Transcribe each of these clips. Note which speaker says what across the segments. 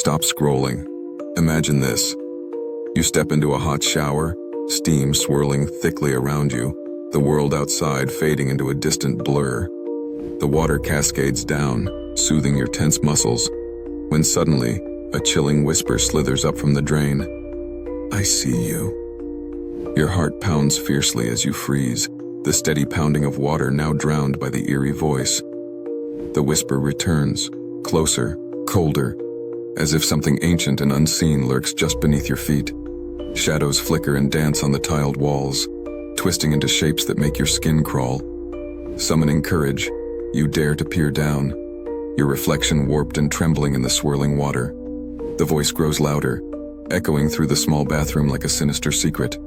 Speaker 1: Stop scrolling. Imagine this. You step into a hot shower, steam swirling thickly around you, the world outside fading into a distant blur. The water cascades down, soothing your tense muscles, when suddenly, a chilling whisper slithers up from the drain. I see you. Your heart pounds fiercely as you freeze, the steady pounding of water now drowned by the eerie voice. The whisper returns, closer, colder, as if something ancient and unseen lurks just beneath your feet. Shadows flicker and dance on the tiled walls, twisting into shapes that make your skin crawl. Summoning courage, you dare to peer down, your reflection warped and trembling in the swirling water. The voice grows louder, echoing through the small bathroom like a sinister secret.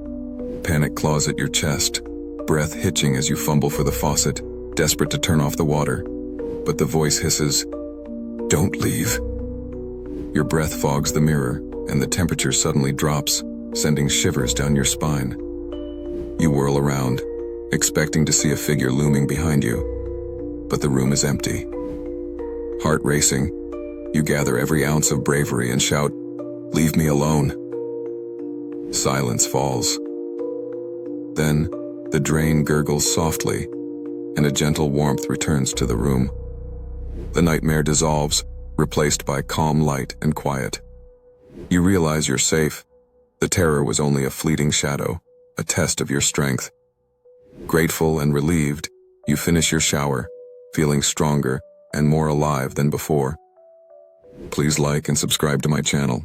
Speaker 1: Panic claws at your chest, breath hitching as you fumble for the faucet, desperate to turn off the water. But the voice hisses, "Don't leave." Your breath fogs the mirror, and the temperature suddenly drops, sending shivers down your spine. You whirl around, expecting to see a figure looming behind you, but the room is empty. Heart racing, you gather every ounce of bravery and shout, "Leave me alone." Silence falls. Then, the drain gurgles softly, and a gentle warmth returns to the room. The nightmare dissolves, replaced by calm light and quiet. You realize you're safe. The terror was only a fleeting shadow, a test of your strength. Grateful and relieved, you finish your shower, feeling stronger and more alive than before. Please like and subscribe to my channel.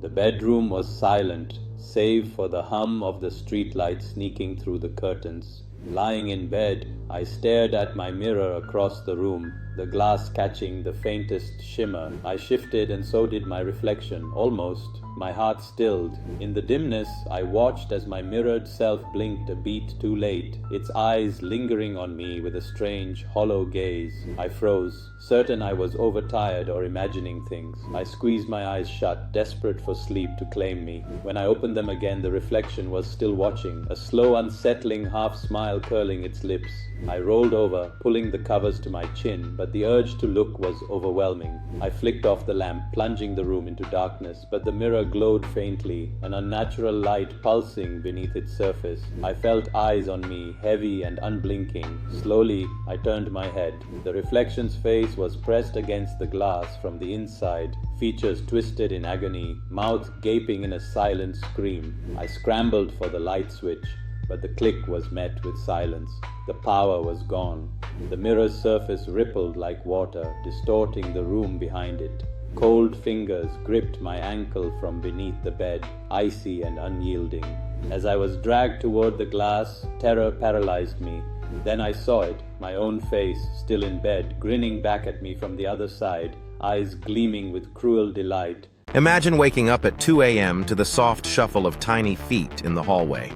Speaker 2: The bedroom was silent, save for the hum of the streetlight sneaking through the curtains. Lying in bed, I stared at my mirror across the room, the glass catching the faintest shimmer. I shifted and so did my reflection, almost. My heart stilled. In the dimness, I watched as my mirrored self blinked a beat too late, its eyes lingering on me with a strange, hollow gaze. I froze, certain I was overtired or imagining things. I squeezed my eyes shut, desperate for sleep to claim me. When I opened them again, the reflection was still watching, a slow, unsettling half-smile curling its lips. I rolled over, pulling the covers to my chin, but the urge to look was overwhelming. I flicked off the lamp, plunging the room into darkness, but the mirror glowed faintly, an unnatural light pulsing beneath its surface. I felt eyes on me, heavy and unblinking. Slowly, I turned my head. The reflection's face was pressed against the glass from the inside, features twisted in agony, mouth gaping in a silent scream. I scrambled for the light switch, but the click was met with silence. The power was gone. The mirror's surface rippled like water, distorting the room behind it. Cold fingers gripped my ankle from beneath the bed, icy and unyielding. As I was dragged toward the glass, terror paralyzed me. Then I saw it, my own face, still in bed, grinning back at me from the other side, eyes gleaming with cruel delight.
Speaker 3: Imagine waking up at 2 a.m. to the soft shuffle of tiny feet in the hallway.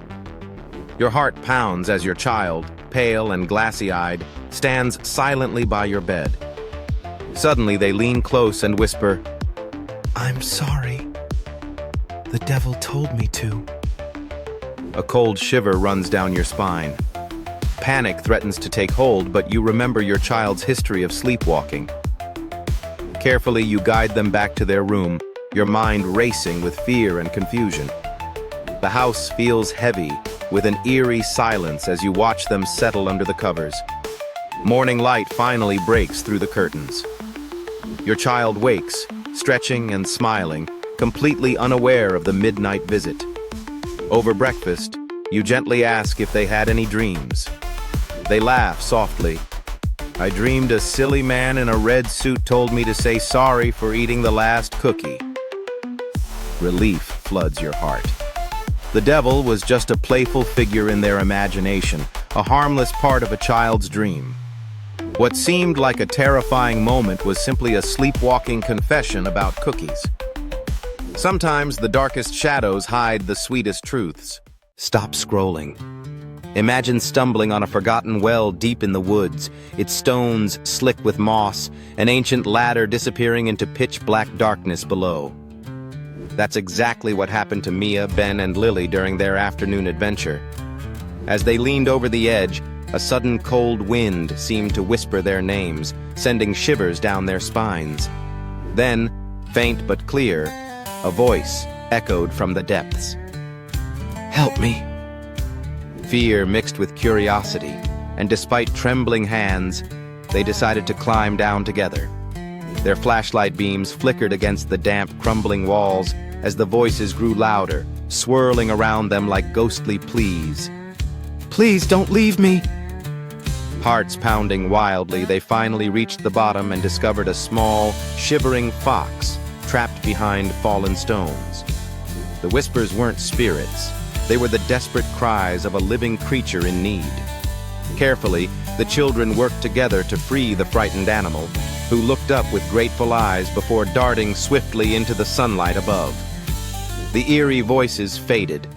Speaker 3: Your heart pounds as your child, pale and glassy-eyed, stands silently by your bed. Suddenly they lean close and whisper, "I'm sorry. The devil told me to." A cold shiver runs down your spine. Panic threatens to take hold, but you remember your child's history of sleepwalking. Carefully, you guide them back to their room, your mind racing with fear and confusion. The house feels heavy, with an eerie silence as you watch them settle under the covers. Morning light finally breaks through the curtains. Your child wakes, stretching and smiling, completely unaware of the midnight visit. Over breakfast, you gently ask if they had any dreams. They laugh softly. "I dreamed a silly man in a red suit told me to say sorry for eating the last cookie." Relief floods your heart. The devil was just a playful figure in their imagination, a harmless part of a child's dream. What seemed like a terrifying moment was simply a sleepwalking confession about cookies. Sometimes the darkest shadows hide the sweetest truths. Stop scrolling. Imagine stumbling on a forgotten well deep in the woods, its stones slick with moss, an ancient ladder disappearing into pitch-black darkness below. That's exactly what happened to Mia, Ben, and Lily during their afternoon adventure. As they leaned over the edge, a sudden cold wind seemed to whisper their names, sending shivers down their spines. Then, Faint but clear, a voice echoed from the depths. "Help me." Fear mixed with curiosity, and despite trembling hands, they decided to climb down together. Their flashlight beams flickered against the damp, crumbling walls as the voices grew louder, swirling around them like ghostly pleas. "Please don't leave me!" Hearts pounding wildly, they finally reached the bottom and discovered a small, shivering fox trapped behind fallen stones. The whispers weren't spirits. They were the desperate cries of a living creature in need. Carefully, the children worked together to free the frightened animal, who looked up with grateful eyes before darting swiftly into the sunlight above. The eerie voices faded,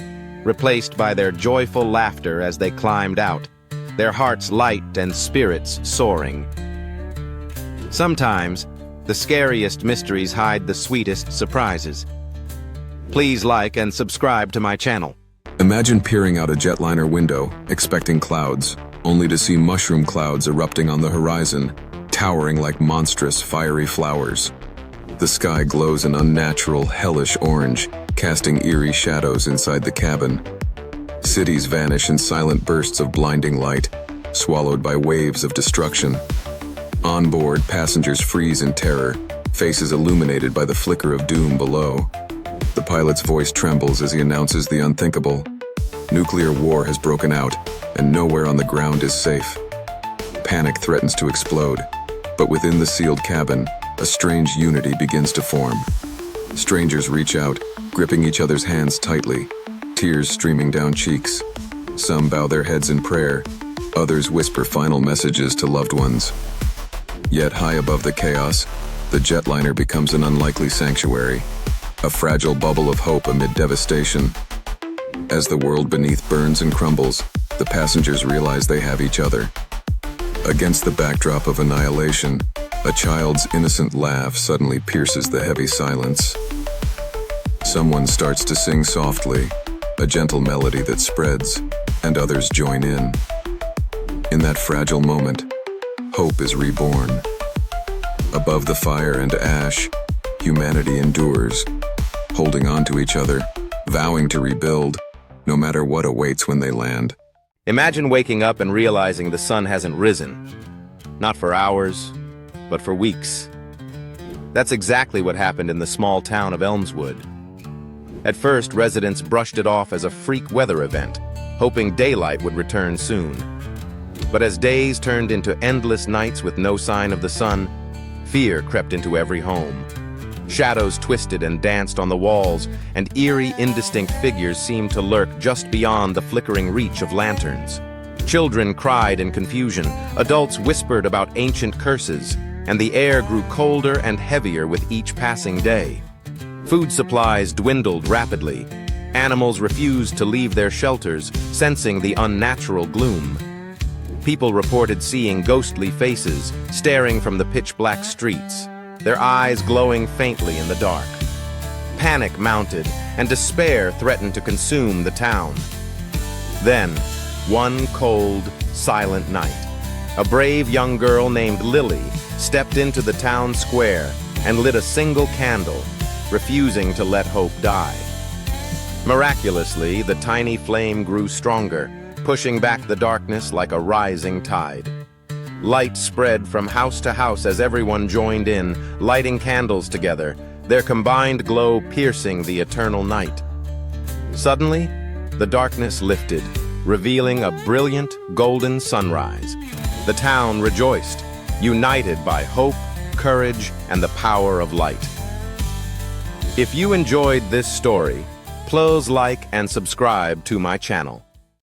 Speaker 3: replaced by their joyful laughter as they climbed out, their hearts light and spirits soaring. Sometimes, the scariest mysteries hide the sweetest surprises. Please like and subscribe to my channel.
Speaker 1: Imagine peering out a jetliner window, expecting clouds, only to see mushroom clouds erupting on the horizon, towering like monstrous, fiery flowers. The sky glows an unnatural, hellish orange, casting eerie shadows inside the cabin. Cities vanish in silent bursts of blinding light, swallowed by waves of destruction. On board, passengers freeze in terror, faces illuminated by the flicker of doom below. The pilot's voice trembles as he announces the unthinkable. Nuclear war has broken out, and nowhere on the ground is safe. Panic threatens to explode, but within the sealed cabin, a strange unity begins to form. Strangers reach out, gripping each other's hands tightly, tears streaming down cheeks. Some bow their heads in prayer, others whisper final messages to loved ones. Yet high above the chaos, the jetliner becomes an unlikely sanctuary, a fragile bubble of hope amid devastation. As the world beneath burns and crumbles, the passengers realize they have each other. Against the backdrop of annihilation, a child's innocent laugh suddenly pierces the heavy silence. Someone starts to sing softly, a gentle melody that spreads, and others join in. In that fragile moment, hope is reborn. Above the fire and ash, humanity endures, holding on to each other, vowing to rebuild, no matter what awaits when they land.
Speaker 3: Imagine waking up and realizing the sun hasn't risen. Not for hours, but for weeks. That's exactly what happened in the small town of Elmswood. At first, residents brushed it off as a freak weather event, hoping daylight would return soon. But as days turned into endless nights with no sign of the sun, fear crept into every home. Shadows twisted and danced on the walls, and eerie, indistinct figures seemed to lurk just beyond the flickering reach of lanterns. Children cried in confusion, adults whispered about ancient curses, and the air grew colder and heavier with each passing day. Food supplies dwindled rapidly. Animals refused to leave their shelters, sensing the unnatural gloom. People reported seeing ghostly faces staring from the pitch-black streets, their eyes glowing faintly in the dark. Panic mounted, and despair threatened to consume the town. Then, one cold, silent night, a brave young girl named Lily stepped into the town square and lit a single candle, refusing to let hope die. Miraculously, the tiny flame grew stronger, pushing back the darkness like a rising tide. Light spread from house to house as everyone joined in, lighting candles together, their combined glow piercing the eternal night. Suddenly, the darkness lifted, revealing a brilliant, golden sunrise. The town rejoiced, united by hope, courage, and the power of light. If you enjoyed this story, please like and subscribe to my channel.